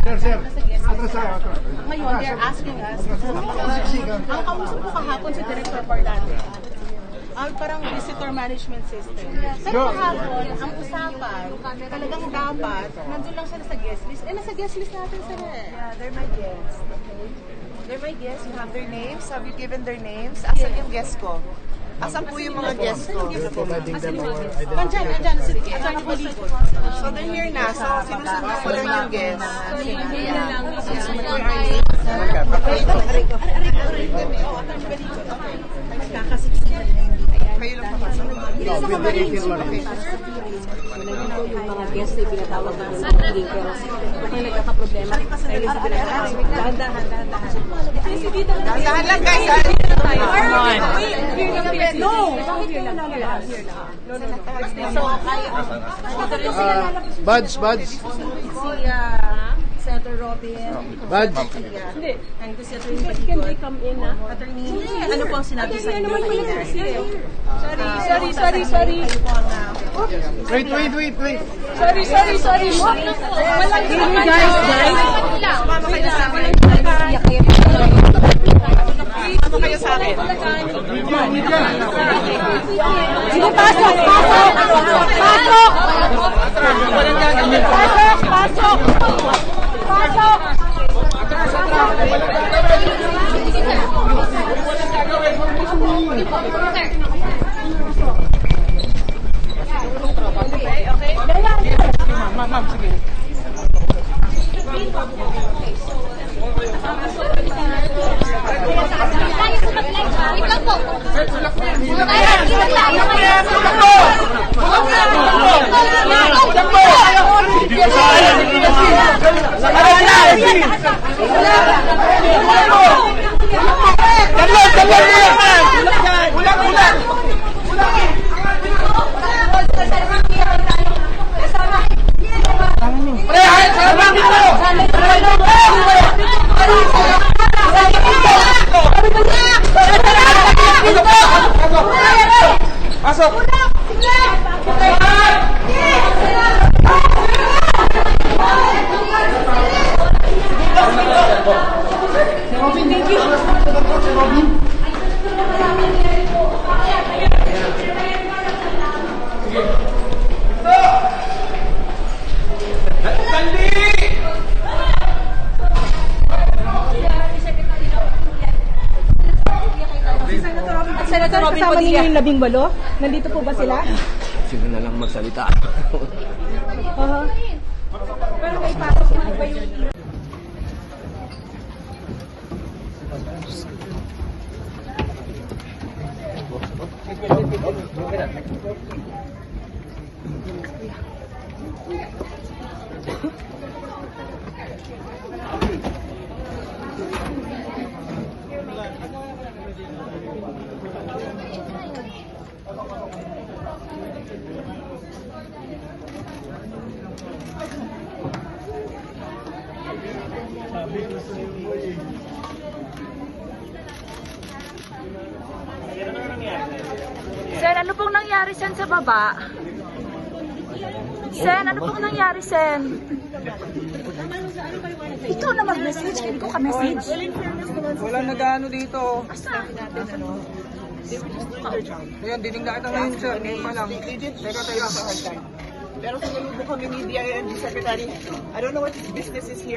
Sir. Ngayon, they're asking us, ang kausap ko kahapon si Director Parlando, parang visitor management system. Pero kahapon, ang usapan, talagang dapat, nandun lang sila sa guest list. Nasa guest list natin sila eh. Yeah, they're my guests. Okay? They're my guests. You have their names. Have you given their names? Asan yung guest ko? Asan po yung mga guests ko? Nandyan, si Atty. Balikod. So they're here na. So sinusunod ko lang yung guests. Kayo lang pa. Yung mga guests na pinatawag namin sa meeting pero kung nagkakaproblema, ay lisa pinatawag. Dahan-dahan. Dahan lang guys. Buds. Si Senator Robin. Buds. And si Atty. Can they come in na? Attorney, ano po ang sinabi sa inyo? Sorry. Wait. Sorry. Walang guys. Ano kayo sa akin? Sige, pasok! Senator Robin kasama ninyo yung 18? Nandito po ba sila? Sino na lang magsalita? Pero may pasok na ba yung... Sen, ano pong nangyari sen sa baba? Sen, ano pong nangyari sen? Ikaw na mag-message, hindi ko ka-message. Wala nag-ano dito. Asa? Ayan, dinig na kita ngayon, sir. Ngayon pa lang. Teka. Pero sinulubog kami ni DILG Secretary. I don't know what his business is here.